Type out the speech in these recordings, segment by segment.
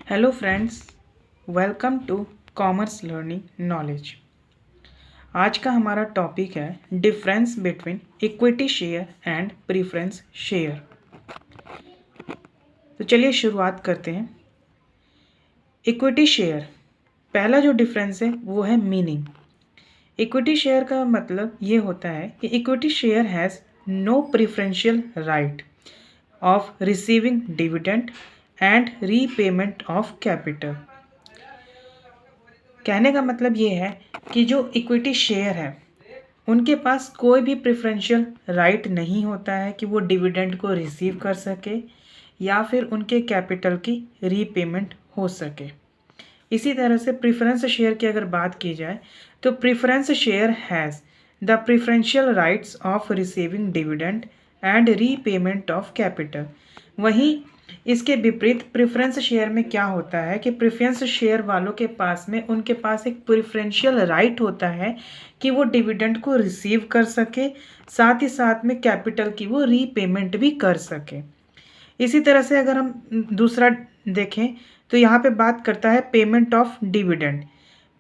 Hello friends, welcome to commerce learning knowledge. आज का हमारा टॉपिक है difference between equity share and preference share. तो चलिए शुरुआत करते हैं। इक्विटी शेयर, पहला जो डिफरेंस है वो है मीनिंग। इक्विटी शेयर का मतलब ये होता है कि equity share has no preferential right of receiving dividend and repayment of capital. कहने का मतलब ये है कि जो इक्विटी शेयर है उनके पास कोई भी प्रेफरेंशियल राइट नहीं होता है कि वो डिविडेंड को रिसीव कर सके या फिर उनके कैपिटल की रीपेमेंट हो सके। इसी तरह से प्रेफरेंस शेयर की अगर बात की जाए तो preference share has the preferential rights of receiving dividend and repayment of capital. वहीं इसके विपरीत प्रेफरेंस शेयर में क्या होता है कि प्रेफरेंस शेयर वालों के पास में उनके पास एक प्रेफरेंशियल राइट होता है कि वो डिविडेंड को रिसीव कर सके, साथ ही साथ में कैपिटल की वो रीपेमेंट भी कर सके। इसी तरह से अगर हम दूसरा देखें तो यहाँ पे बात करता है payment of dividend.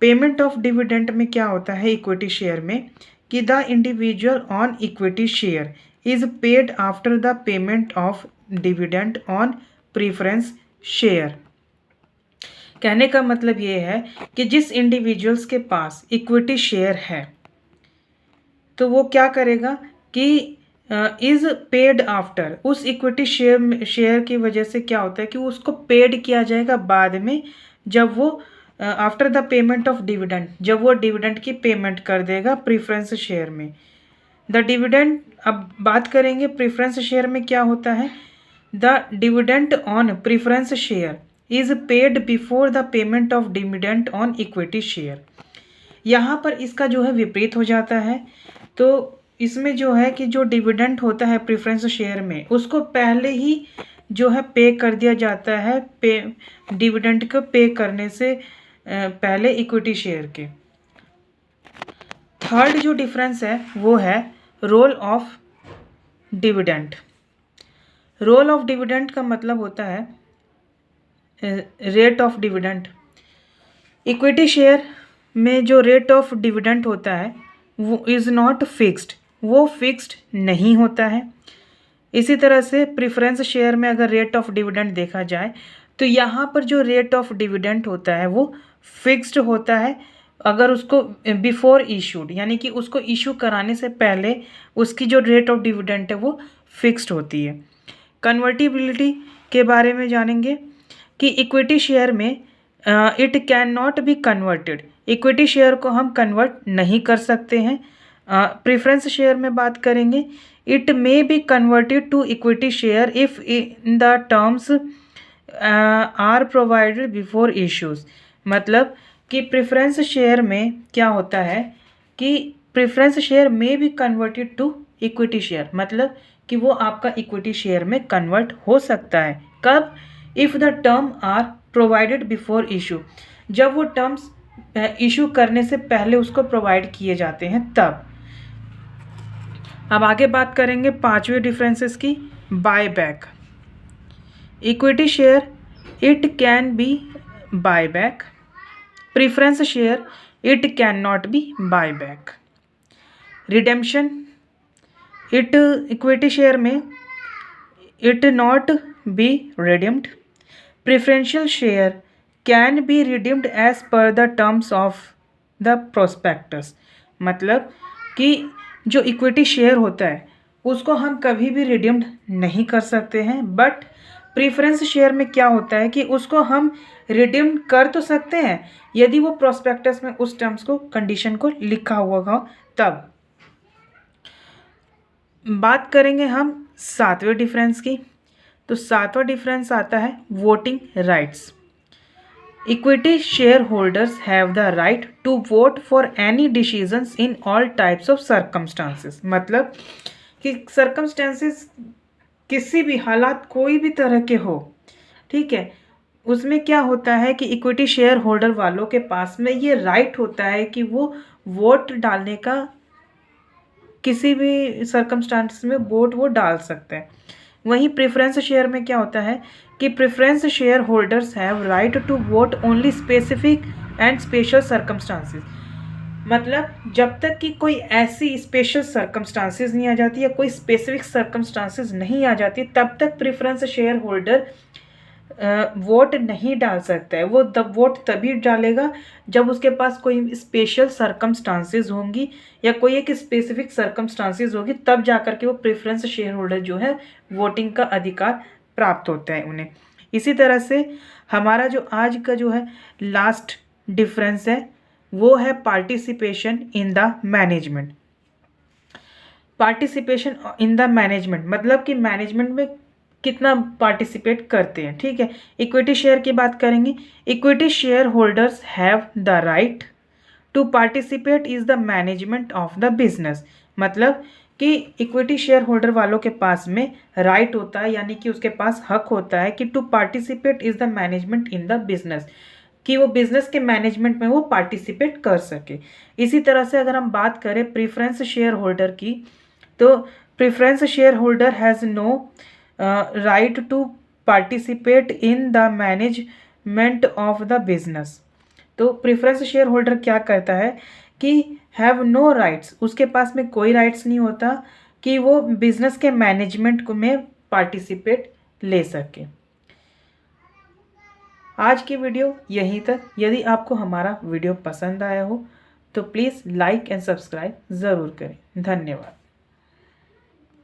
Payment of dividend में क्या होता है इक्विटी शेयर में कि the individual on equity share is paid after the payment of dividend on preference share. कहने का मतलब ये है कि जिस इंडिविजुअल्स के पास इक्विटी शेयर है तो वो क्या करेगा कि इज पेड आफ्टर, उस इक्विटी शेयर की वजह से क्या होता है कि उसको पेड किया जाएगा बाद में, जब वो after the payment of dividend, जब वो डिविडेंड की पेमेंट कर देगा प्रेफरेंस शेयर में। द डिविडेंड, अब बात करेंगे प्रेफरेंस शेयर में क्या होता है। The dividend on preference share is paid before the payment of dividend on equity share. यहाँ पर इसका जो है विपरीत हो जाता है। तो इसमें जो है कि जो डिविडेंड होता है प्रेफरेंस शेयर में उसको पहले ही जो है पे कर दिया जाता है, डिविडेंड को पे करने से पहले इक्विटी शेयर के। थर्ड जो डिफरेंस है वो है role of dividend. Role of dividend का मतलब होता है rate of dividend. Equity share में जो रेट ऑफ डिविडेंड होता है वो इज़ नॉट फिक्स्ड, वो फिक्स्ड नहीं होता है। इसी तरह से प्रेफरेंस शेयर में अगर रेट ऑफ डिविडेंड देखा जाए तो यहाँ पर जो रेट ऑफ डिविडेंड होता है वो फिक्स्ड होता है। अगर उसको बिफोर इशूड, यानी कि उसको इशू कराने से पहले उसकी जो रेट ऑफ डिविडेंड है वो फिक्स्ड होती है। कन्वर्टिबिलिटी के बारे में जानेंगे कि इक्विटी शेयर में it can not be converted, equity share को हम कन्वर्ट नहीं कर सकते हैं। प्रेफरेंस शेयर में बात करेंगे, it may be converted to equity share if in the terms are provided before issues. मतलब कि प्रेफरेंस शेयर में क्या होता है कि preference share may be converted to equity share, मतलब कि वो आपका इक्विटी शेयर में कन्वर्ट हो सकता है। कब? If the term are provided before issue, जब वो टर्म्स इशू करने से पहले उसको प्रोवाइड किए जाते हैं तब। अब आगे बात करेंगे पांचवें डिफरेंसेस की। Buy back. Equity share it can be buy back, preference share it can not be buy back. Redemption, it equity share में it not be redeemed, preferential share can be redeemed as per the terms of the prospectus. मतलब कि जो equity share होता है उसको हम कभी भी रिडीम्ड नहीं कर सकते हैं, बट प्रेफरेंस शेयर में क्या होता है कि उसको हम रिडीम कर तो सकते हैं यदि वो प्रोस्पेक्टस में उस टर्म्स को, कंडीशन को लिखा हुआ हो तब। बात करेंगे हम सातवें डिफरेंस की। तो सातवां डिफरेंस आता है voting rights. Equity share holders have the right to vote for any decisions in all types of circumstances. मतलब कि सर्कमस्टांसेस किसी भी हालात, कोई भी तरह के हो, ठीक है, उसमें क्या होता है कि इक्विटी शेयर होल्डर वालों के पास में ये राइट होता है कि वो वोट डालने का, किसी भी सर्कमस्टांसेस में वोट वो डाल सकते हैं। वहीं प्रेफरेंस शेयर में क्या होता है कि preference share holders have right to vote only specific and special circumstances. मतलब जब तक कि कोई ऐसी स्पेशल सर्कमस्टांसेस नहीं आ जाती या कोई स्पेसिफिक सर्कमस्टांसेस नहीं आ जाती, तब तक प्रेफरेंस शेयर होल्डर वोट नहीं डाल सकता है। वो वोट तभी डालेगा जब उसके पास कोई स्पेशल सर्कमस्टांसेस होंगी या कोई एक स्पेसिफिक सर्कमस्टांसेस होगी, तब जाकर के वो प्रेफरेंस शेयर होल्डर जो है वोटिंग का अधिकार प्राप्त होता है उन्हें। इसी तरह से हमारा जो आज का जो है लास्ट डिफरेंस है वो है participation in the management. Participation in the management मतलब कि मैनेजमेंट में कितना पार्टिसिपेट करते हैं। ठीक है, इक्विटी शेयर की बात करेंगे। Equity share holders have the right to participate is the management of the business. मतलब कि इक्विटी शेयर होल्डर वालों के पास में राइट होता है, यानी कि उसके पास हक होता है कि to participate is the management in the business, कि वो बिजनेस के मैनेजमेंट में वो पार्टिसिपेट कर सके। इसी तरह से अगर हम बात करें प्रेफरेंस शेयर होल्डर की, तो preference share holder has no right to participate in the management of the business. तो प्रेफरेंस शेयर होल्डर क्या कहता है कि हैव नो राइट्स, उसके पास में कोई राइट्स नहीं होता कि वो बिजनेस के मैनेजमेंट में पार्टिसिपेट ले सके। आज की वीडियो यहीं तक। यदि आपको हमारा वीडियो पसंद आया हो तो प्लीज़ लाइक एंड सब्सक्राइब ज़रूर करें। धन्यवाद।